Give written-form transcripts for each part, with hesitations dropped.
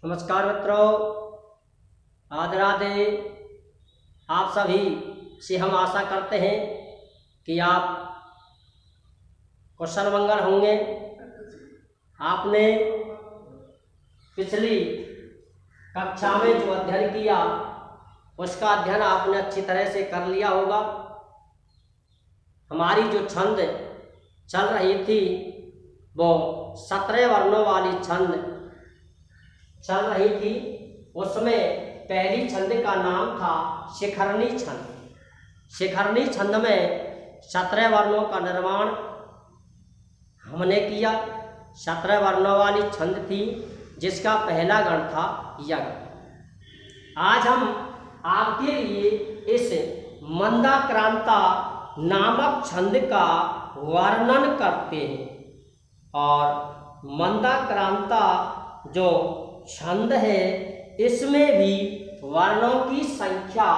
नमस्कार मित्रों, राधे राधे। आप सभी से हम आशा करते हैं कि आप कुशल मंगल होंगे। आपने पिछली कक्षा में जो अध्ययन किया उसका अध्ययन आपने अच्छी तरह से कर लिया होगा। हमारी जो छंद चल रही थी वो 17 वर्णों वाली छंद चल रही थी। उसमें पहली छंद का नाम था शिखरणी छंद। शिखरणी छंद में 17 वर्णों का निर्माण हमने किया। 17 वर्णों वाली छंद थी जिसका पहला गण था यज्ञ। आज हम आपके लिए इस मंदाक्रांता नामक छंद का वर्णन करते हैं। और मंदाक्रांता जो छंद है इसमें भी वर्णों की संख्या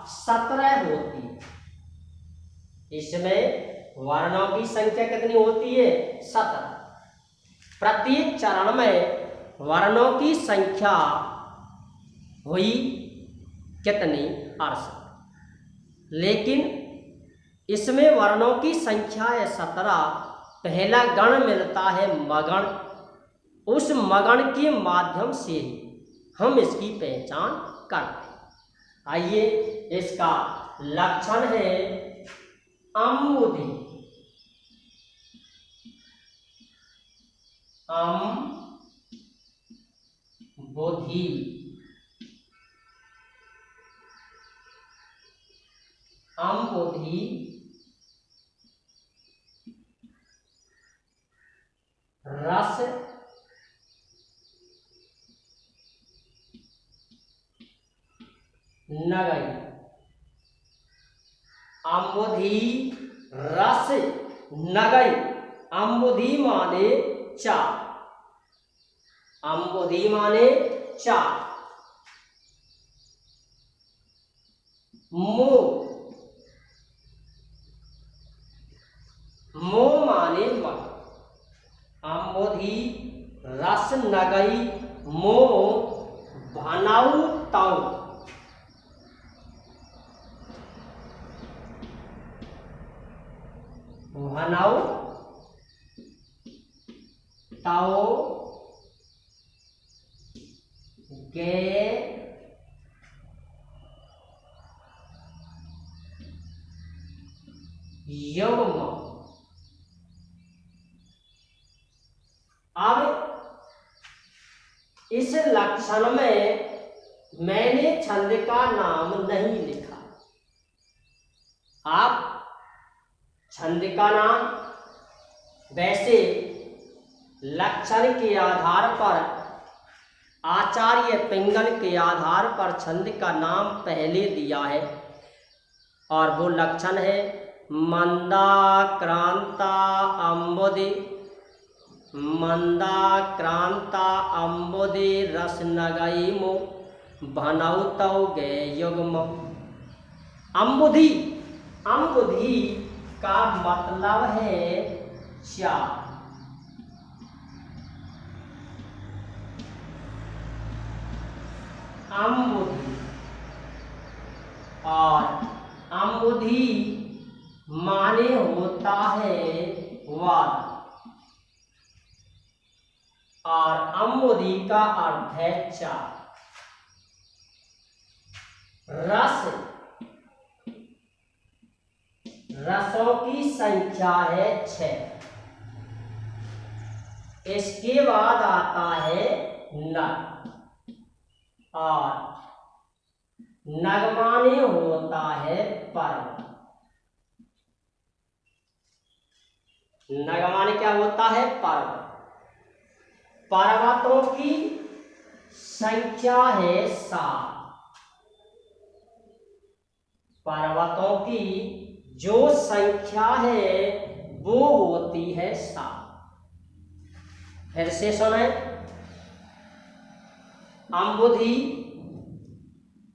17 होती है। इसमें वर्णों की संख्या कितनी होती है? 17। प्रत्येक चरण में वर्णों की संख्या हुई कितनी? 68। लेकिन इसमें वर्णों की संख्या है 17। पहला गण मिलता है मगण। उस मगण के माध्यम से हम इसकी पहचान करते हैं। आइए, इसका लक्षण है अम्बुधि। अम्बुधि अम्बुधि रस नगई। अम्बुधि रस नगई। अम्बुधि माने चार। अम्बुधि माने चार। मोह माने मग। अम्बुधि रस नगई मोह भनऊ तऊ। भनऊ तऊ गे युग्म। अब इस लक्षण में मैंने छंद का नाम नहीं लिखा। आप छंद का नाम वैसे लक्षण के आधार पर, आचार्य पिंगल के आधार पर छंद का नाम पहले दिया है और वो लक्षण है मंदाक्रांता अम्बुधि। मंदाक्रांता अम्बुधि रस नगई मो भनऊ तऊ गे युग्म। अम्बुधि का मतलब है चार। अम्बुधि और अम्बुधि माने होता है वाद और अम्बुधि का अर्थ है चार। रसों की संख्या है 6। इसके बाद आता है नग और नग माने होता है पर्वत। नग माने क्या होता है? पर्वत। पर्वतों की संख्या है 7। पर्वतों की जो संख्या है वो होती है 7। फिर से सुने।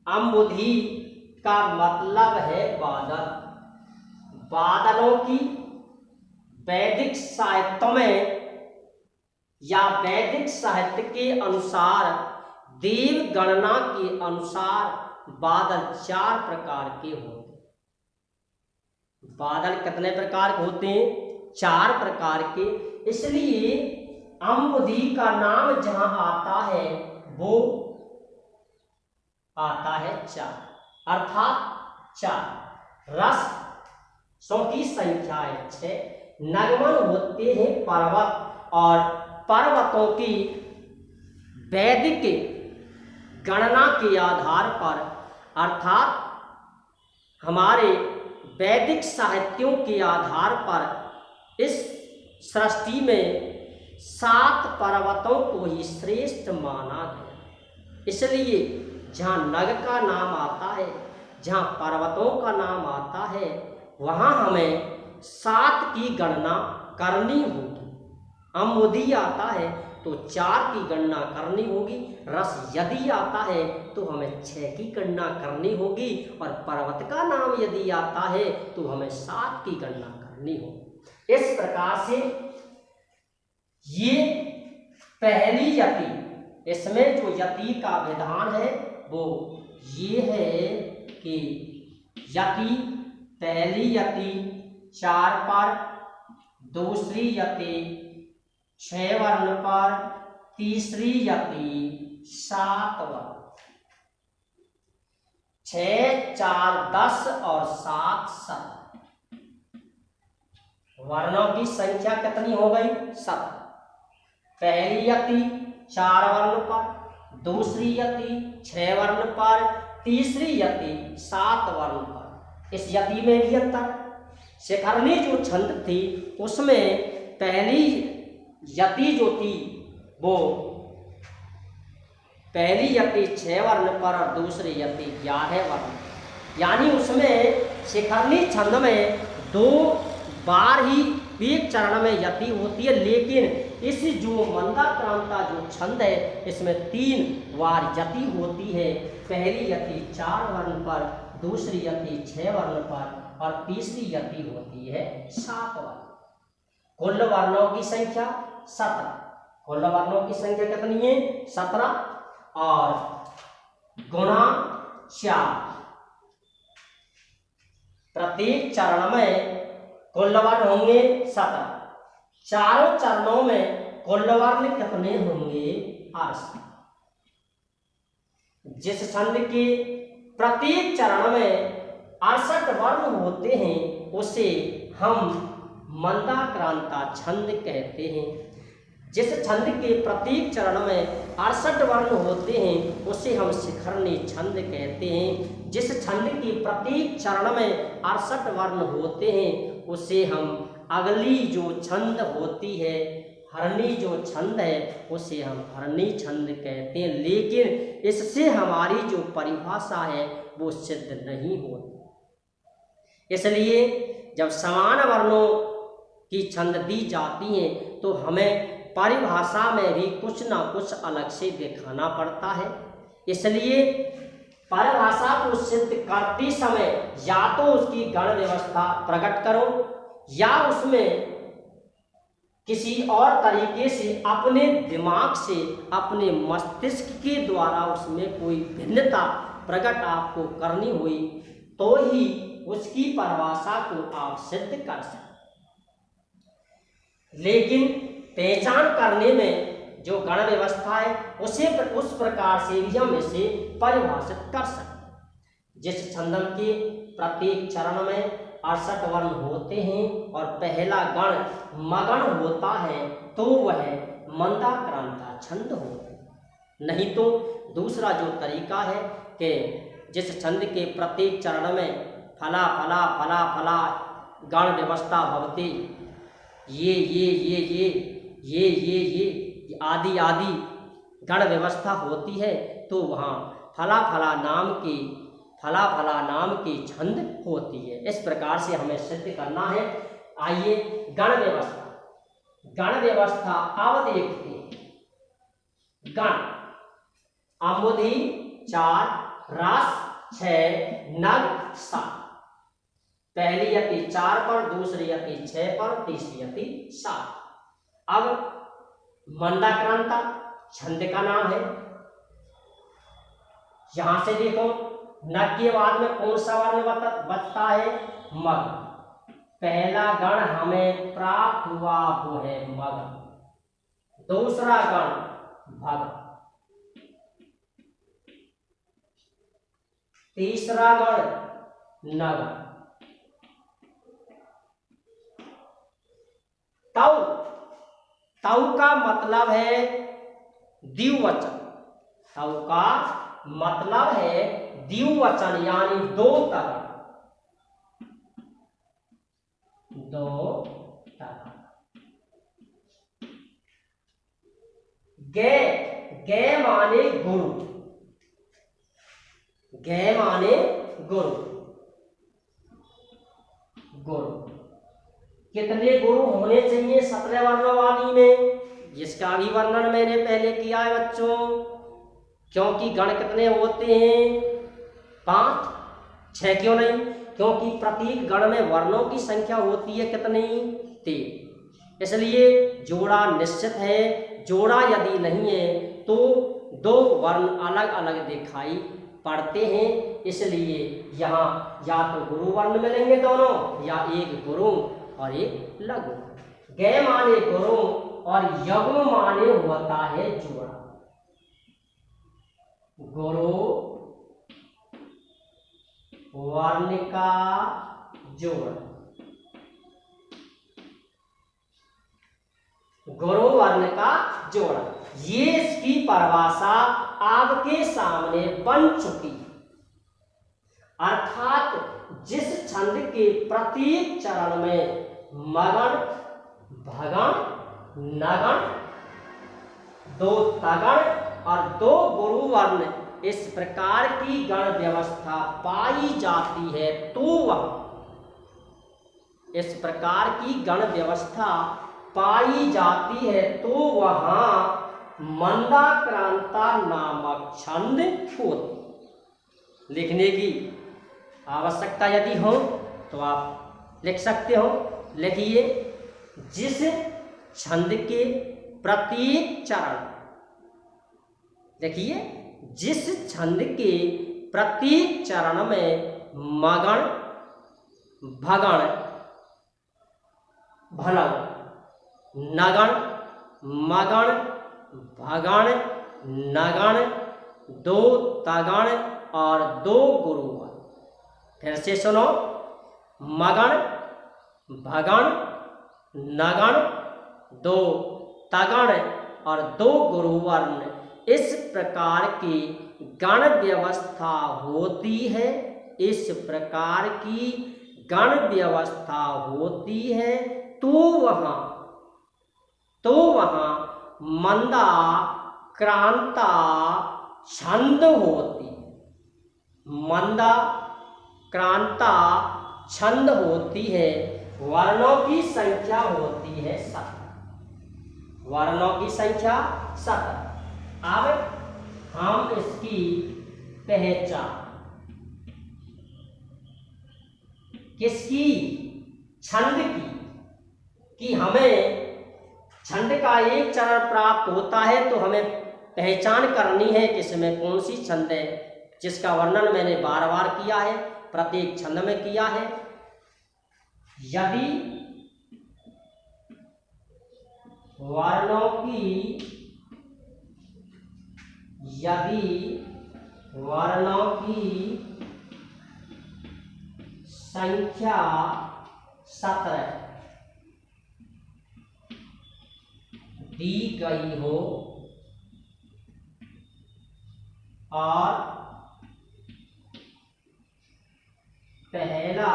अम्बुधि का मतलब है बादल। बादलों की वैदिक साहित्य में या वैदिक साहित्य के अनुसार देव गणना के अनुसार बादल 4 प्रकार के होते हैं। बादल कितने प्रकार के होते हैं? 4 प्रकार के। इसलिए अम्बुदी का नाम जहां आता है वो आता है 4, अर्थात 4। रस सौ की संख्या है 6। नगमन होते हैं पर्वत, और पर्वतों की वैदिक गणना के आधार पर, अर्थात हमारे वैदिक साहित्यों के आधार पर इस सृष्टि में 7 पर्वतों को ही श्रेष्ठ माना गया। इसलिए जहाँ नग का नाम आता है, जहाँ पर्वतों का नाम आता है, वहाँ हमें 7 की गणना करनी होगी। अम्बुदी आता है तो 4 की गणना करनी होगी। रस यदि आता है तो हमें 6 की गणना करनी होगी, और पर्वत का नाम यदि आता है तो हमें 7 की गणना करनी होगी। इस प्रकार से ये पहली यति, इसमें जो यति का विधान है वो ये है कि यति, पहली यति 4 पर, दूसरी यति 6 वर्ण पर, तीसरी यति 7 वर्ण। 6, 4, 10 और 7, 7 वर्णों की संख्या कितनी हो गई? 7। पहली यति 4 वर्ण पर, दूसरी यति 6 वर्ण पर, तीसरी यति 7 वर्ण पर। इस यति में भी अंतर। शिखरणी जो छंद थी उसमें पहली यति जो थी वो पहली यति 6 वर्ण पर और दूसरी यति 11 वर्ण, यानी उसमें शिखरणी छंद में 2 बार ही एक चरण में यति होती है। लेकिन इस जो मंदाक्रांता जो छंद है इसमें 3 बार यति होती है। पहली यति 4 वर्ण पर, दूसरी यति 6 वर्ण पर, और तीसरी यति होती है 7 वर्ण। कुल वर्णों की संख्या 17। कुल वर्णों की संख्या कितनी है? 17, और गुणा 4। प्रत्येक चरण में कुल वर्ण होंगे 17। चारों चरणों में कुल वर्ण कितने होंगे? 68। जिस छंद के प्रत्येक चरण में 68 वर्ण होते हैं उसे हम मंदाक्रांता छंद कहते हैं। जिस छंद के प्रत्येक चरण में 68 वर्ण होते हैं उसे हम शिखरणी छंद कहते हैं। जिस छंद के प्रत्येक चरण में 68 वर्ण होते हैं उसे हम अगली जो छंद होती है, हरणी जो छंद है, उसे हम हरणी छंद कहते हैं। लेकिन इससे हमारी जो परिभाषा है वो सिद्ध नहीं होती। इसलिए जब समान वर्णों की छंद दी जाती हैं तो हमें परिभाषा में भी कुछ ना कुछ अलग से दिखाना पड़ता है। इसलिए परिभाषा को सिद्ध करते समय या तो उसकी गण व्यवस्था प्रकट करो या उसमें किसी और तरीके से अपने दिमाग से, अपने मस्तिष्क के द्वारा उसमें कोई भिन्नता प्रकट आपको करनी हुई तो ही उसकी परिभाषा को आप सिद्ध कर सकते। लेकिन पहचान करने में जो गण व्यवस्था है उसे उस प्रकार से भी हम इसे परिभाषित कर सकते। जिस छंदन के प्रत्येक चरण में 68 वर्ण होते हैं और पहला गण मगण होता है तो वह मंदाक्रांता छंद होता है। नहीं तो दूसरा जो तरीका है कि जिस छंद के प्रत्येक चरण में फला फला फला फला गण व्यवस्था भवती, ये आदि आदि गण व्यवस्था होती है तो वहाँ फला फला नाम की छंद होती है। इस प्रकार से हमें सिद्ध करना है। आइए गण व्यवस्था अब देखते हैं। गण अम्बुदी 4, रस 6, नग 7। पहली यति 4 पर, दूसरी यति 6 पर, तीसरी यति 7। अब मंदाक्रांता छंद का नाम है। यहां से देखो न के बाद में कौन सा वर्ण बचता है, मग। पहला गण हमें प्राप्त हुआ वो है मग, दूसरा गण भग, तीसरा गण नग। तौ, तौ का मतलब है द्विवचन, तौ का मतलब है द्विवचन यानी दो तरह, दो तरह। गे, गे माने गुरु, गे माने गुरु, गुरु। कितने गुरु होने चाहिए 17 वर्णों वाली में, जिसका भी वर्णन मैंने पहले किया है बच्चों। क्योंकि गण कितने होते हैं, 5, 6 क्यों नहीं, क्योंकि प्रत्येक गण में वर्णों की संख्या होती है कितनी, 3। इसलिए जोड़ा निश्चित है। जोड़ा यदि नहीं है तो दो वर्ण अलग अलग दिखाई पढ़ते हैं, इसलिए यहाँ या तो गुरु वर्ण मिलेंगे दोनों, या एक गुरु और एक लघु। गे माने गुरु और यज्ञ माने होता है जोड़ा। गुरु वर्ण का जोड़, गुरु वर्ण का जोड़, ये इसकी परिभाषा आपके सामने बन चुकी। अर्थात जिस छंद के प्रत्येक चरण में मगण, भगण, नगण, 2 तगण और 2 गुरु वर्ण इस प्रकार की गण व्यवस्था पाई जाती है, तो वह इस प्रकार की गण व्यवस्था पाई जाती है तो वहां मंदाक्रांता नामक छंद होती। लिखने की आवश्यकता यदि हो तो आप लिख सकते हो। लिखिए, जिस छंद के प्रत्येक चरण, देखिए जिस छंद के प्रत्येक चरण में मगण, भगण, भनव, नगण, मगण, भगण, नगण, 2 तगण और 2 गुरुवर्ण। फिर से सुनो, मगण, भगण, नगण, 2 तगण और 2 गुरुवर्ण इस प्रकार की गण व्यवस्था होती है, इस प्रकार की गण व्यवस्था होती है तो वहां मंदा क्रांता छंद होती, मंदा क्रांता छंद होती है। वर्णों की संख्या होती है 7, वर्णों की संख्या 7। अब हम इसकी पहचान, किसकी, छंद की, कि हमें छंद का एक चरण प्राप्त होता है तो हमें पहचान करनी है कि इसमें कौन सी छंद है, जिसका वर्णन मैंने बार बार किया है, प्रत्येक छंद में किया है। यदि वर्णों की संख्या 17 दी गई हो और पहला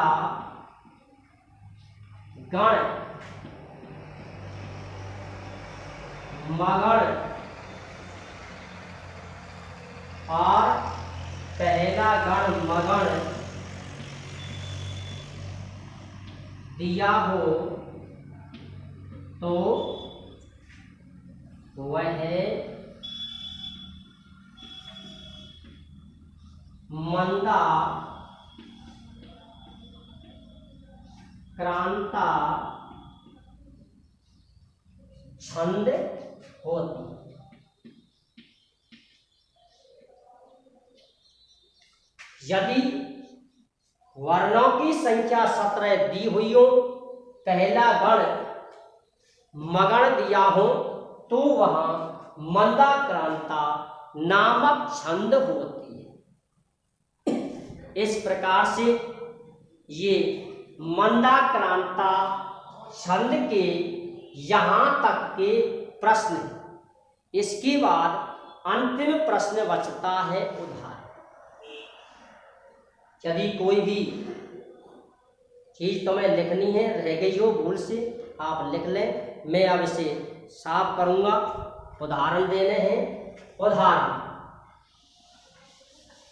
गण मगण और पहला गण मगण दिया हो तो वह मंदा क्रांता छंद होती। यदि वर्णों की संख्या 17 दी हुई हो, पहला गण मगण दिया हो, तो वहां मंदाक्रांता नामक छंद होती है। इस प्रकार से ये मंदाक्रांता छंद के यहाँ तक के प्रश्न हैं। इसके बाद अंतिम प्रश्न बचता है उदाहरण। यदि कोई भी चीज तुम्हें लिखनी है, रह गई हो भूल से, आप लिख लें। मैं अब इसे साफ करूंगा। उदाहरण देने हैं। उदाहरण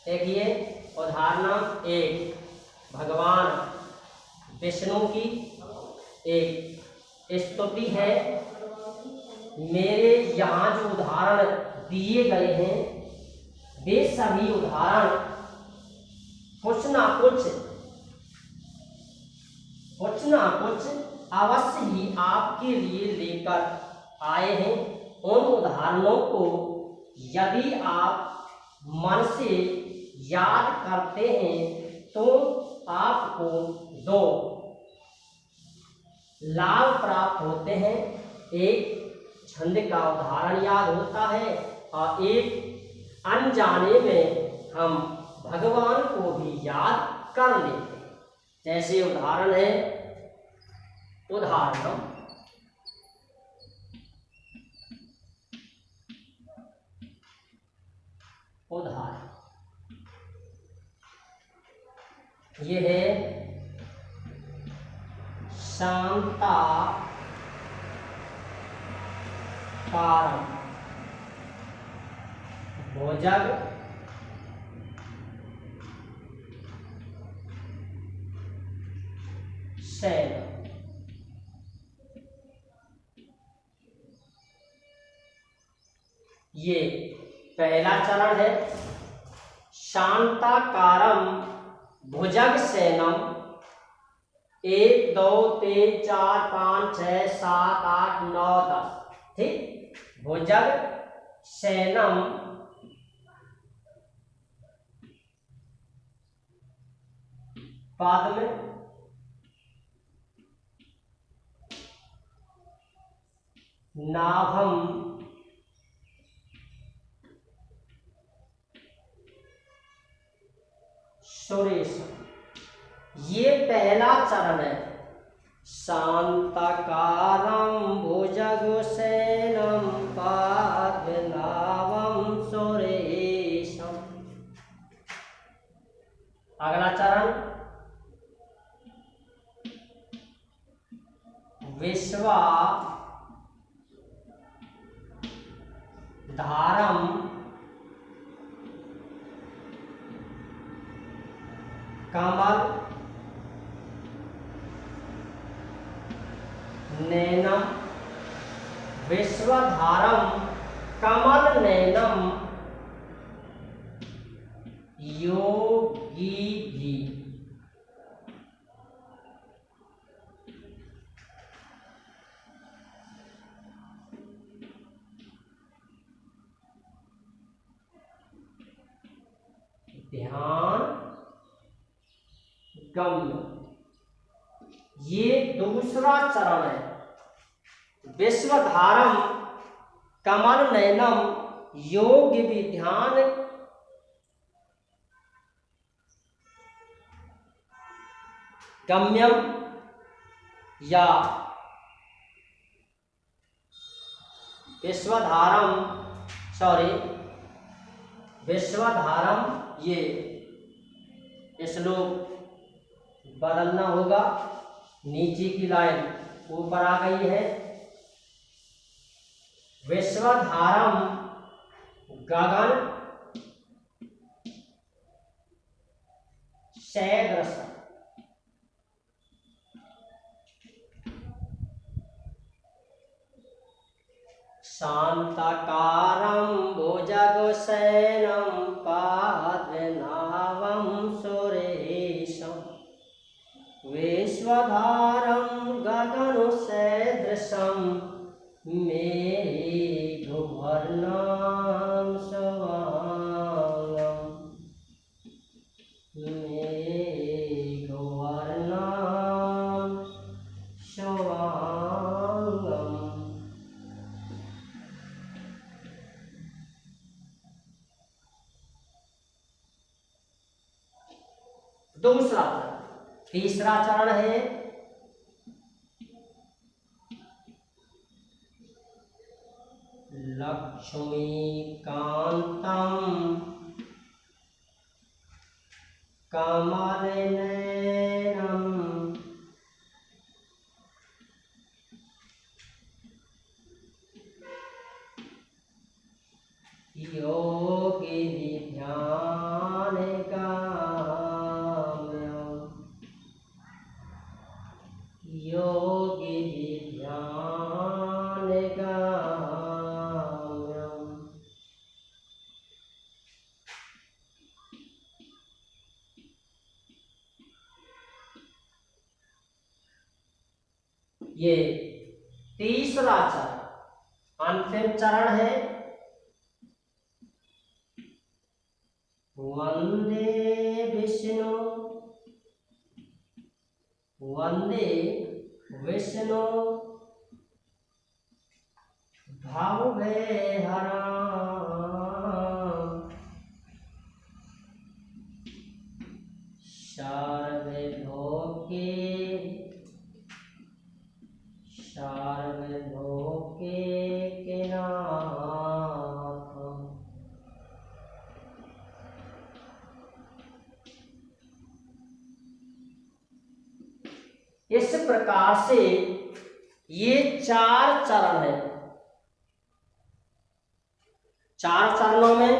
देखिए, उदाहरण 1 भगवान विष्णु की एक स्तुति है। मेरे यहाँ जो उदाहरण दिए गए हैं वे सभी उदाहरण कुछ ना कुछ अवश्य ही आपके लिए लेकर आए हैं। उन उदाहरणों को यदि आप मन से याद करते हैं तो आपको 2 लाभ प्राप्त होते हैं। एक छंद का उदाहरण याद होता है और एक अनजाने में हम भगवान को भी याद कर लेते हैं। जैसे उदाहरण है, उदाहरण ये है शांता कारम भुजग शैल। ये पहला चरण है। शांताकारम भुजग सैनम 1 2 3 4 5 6 7 8 9 10। ठीक, भुजग सैनम बाद में नाभम सुरेश। ये पहला चरण है। शांताकारम भुजगशयनम पद्मनाभम सुरेशम। अगला चरण विश्वाधारम कमल नैनम। विश्वधारम कमल नैनम योगी भी। ध्यान गम्य। ये दूसरा चरण है। विश्वधारम कमल नैनम योग विध्यान गम्यम या विश्वधारम ये श्लोक बदलना होगा। नीचे की लाइन ऊपर आ गई है। विश्वधारम गगन सदृश। शांताकारं भुजगशयनं पद्मनाभं सुरेशं विश्वधारं गगनसदृशं मेघवर्णं शुभांगं दूसरा चरण। तीसरा चरण है लक्ष्मीकांतं कमलनयनं योगिभिर्ध्यानगम्यम्। ये तीसरा चरण। अंतिम चरण है वंदे विष्णु भवभयहरं सर्वलोकैकनाथम्। इस प्रकार से ये 4 चरण है। 4 चरणों में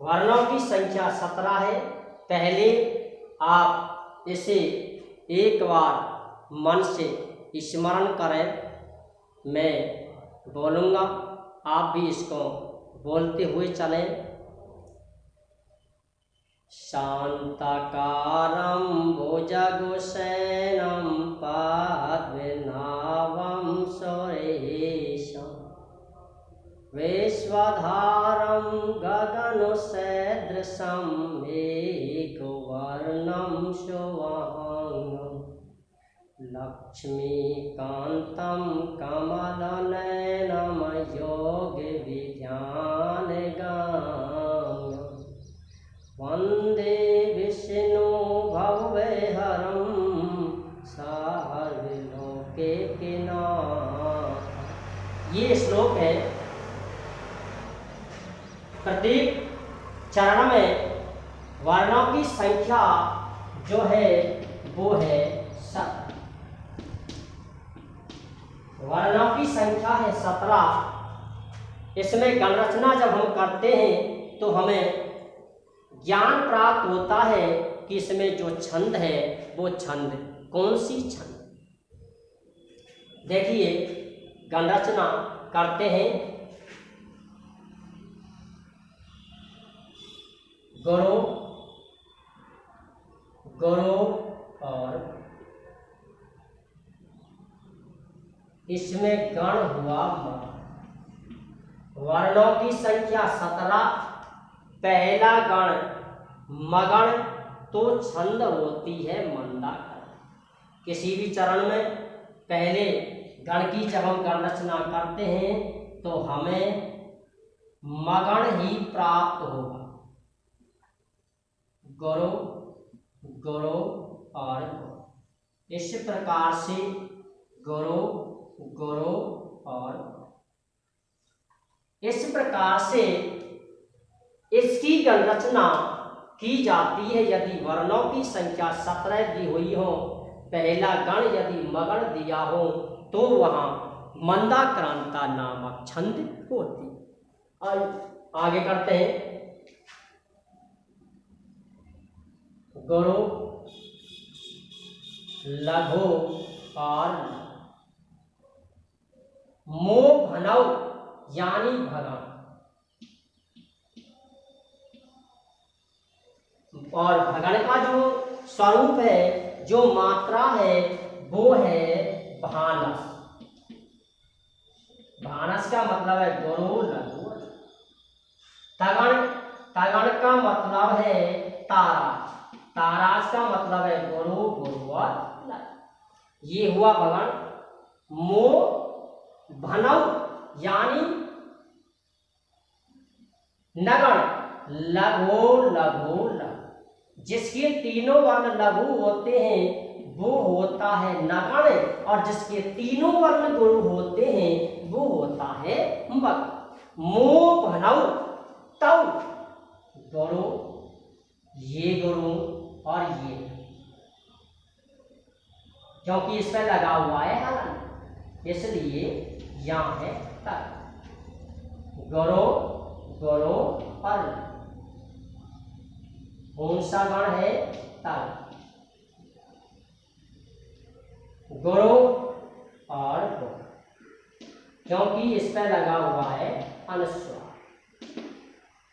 वर्णों की संख्या 17 है। पहले आप इसे एक बार मन से स्मरण करें, मैं बोलूँगा, आप भी इसको बोलते हुए चलें। शांताकारं भुजगशयनं पद्मनाभं सुरेशं विश्वधारं गगनसदृशं मेघवर्णं शुभांगं लक्ष्मीकान्तं कमलनयनं योगिभिर्ध्यानगम्यं वंदे विष्णु भवभयहरं सर्वलोकैकनाथम्। ये श्लोक है। प्रत्येक चरण में वर्णों की संख्या जो है वो है 7। वर्णों की संख्या है 17। इसमें गणरचना जब हम करते हैं तो हमें ज्ञान प्राप्त होता है कि इसमें जो छंद है वो छंद कौन सी छंद। देखिए गणरचना करते हैं। गुरु गुरु और इसमें गण हुआ मा। वर्णों की संख्या 17। पहला गण मगण तो छंद होती है मंदाकर। किसी भी चरण में पहले गण की जब हम गणरचना करते हैं तो हमें मगण ही प्राप्त होगा। गुरु गुरु और गुरु। इस प्रकार से गुरु गुरु और इस प्रकार से इसकी गणरचना की जाती है। यदि वर्णों की संख्या 17 दी हुई हो, पहला गण यदि मगण दिया हो तो वहां मंदाक्रांता नामक छंद होती। आगे करते हैं। गुरु लघु और मो भनव यानी भगन। और भगन का जो स्वरूप है, जो मात्रा है वो है भानस। भानस का मतलब है गुरु लघु। तगण तगण का मतलब है ताराज। ताराज का मतलब है गुरु गुरु और लघु। ये हुआ भगन। मो भनव यानी नगण लघु लघु लघु। जिसके तीनों वर्ण लघु होते हैं वो होता है नगण, और जिसके तीनों वर्ण गुरु होते हैं वो होता है मग। मो भनौ तौ गुरु, ये गुरु और ये, क्योंकि इस पर लगा हुआ है हलन इसलिए यहाँ है तर। गुरु गुरु और कौन सा गण है? तर। गुरु और गो, क्योंकि इस पर लगा हुआ है अनुस्वार।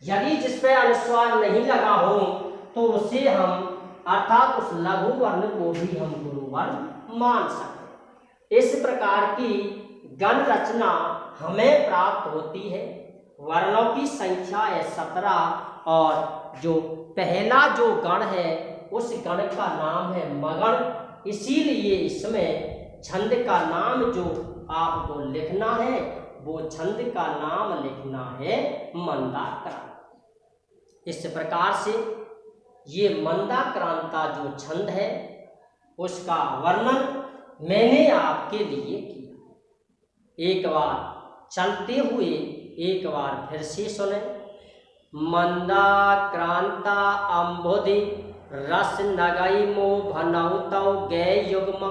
यदि जिस पे अनुस्वार नहीं लगा हो तो उसे हम अर्थात उस लघु वर्ण को भी हम गुरु वर्ण मान सकते। इस प्रकार की गण रचना हमें प्राप्त होती है। वर्णों की संख्या है 17 और जो पहला जो गण है उस गण का नाम है मगण। इसीलिए इसमें छंद का नाम जो आपको लिखना है वो छंद का नाम लिखना है मंदाक्रांत। इस प्रकार से ये मंदाक्रांता जो छंद है उसका वर्णन मैंने आपके लिए किया। एक बार चलते हुए एक बार फिर से सुने। मंदाक्रांता अम्बुधि रस नगई मो भनौतौ गै युग्म।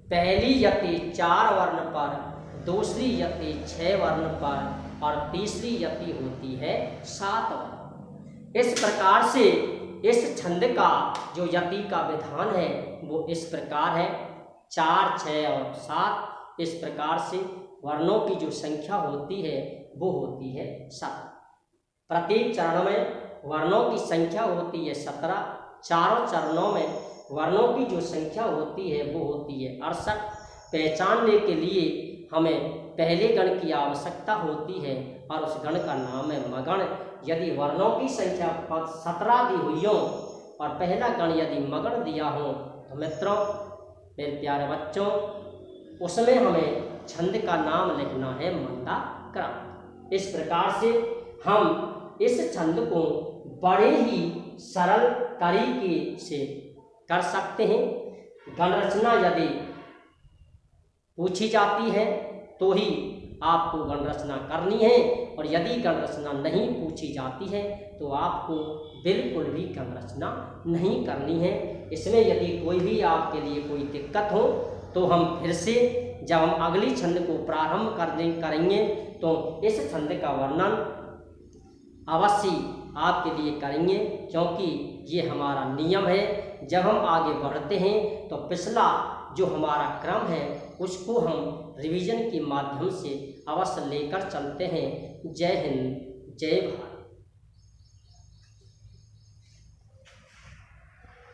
पहली यति 4 वर्ण पर, दूसरी यति 6 वर्ण पर और तीसरी यति होती है 7 वर्ण। इस प्रकार से इस छंद का जो यति का विधान है वो इस प्रकार है 4, 6 और 7। इस प्रकार से वर्णों की जो संख्या होती है वो होती है 7। प्रत्येक चरण में वर्णों की संख्या होती है 17। चारों चरणों में वर्णों की जो संख्या होती है वो होती है 68। पहचानने के लिए हमें पहले गण की आवश्यकता होती है और उस गण का नाम है मगण। यदि वर्णों की संख्या 17 दी हुई हो और पहला गण यदि मगण दिया हो तो मित्रों, मेरे प्यारे बच्चों, उसमें हमें छंद का नाम लिखना है मंदाक्रांत। इस प्रकार से हम इस छंद को बड़े ही सरल तरीके से कर सकते हैं। गण रचना यदि पूछी जाती है तो ही आपको गण रचना करनी है, और यदि गण रचना नहीं पूछी जाती है तो आपको बिल्कुल भी गण रचना नहीं करनी है। इसमें यदि कोई भी आपके लिए कोई दिक्कत हो तो हम फिर से जब हम अगली छंद को प्रारंभ करेंगे तो इस छंद का वर्णन अवश्य आपके लिए करेंगे, क्योंकि ये हमारा नियम है। जब हम आगे बढ़ते हैं तो पिछला जो हमारा क्रम है उसको हम रिवीजन के माध्यम से अवश्य लेकर चलते हैं। जय हिंद, जय भारत।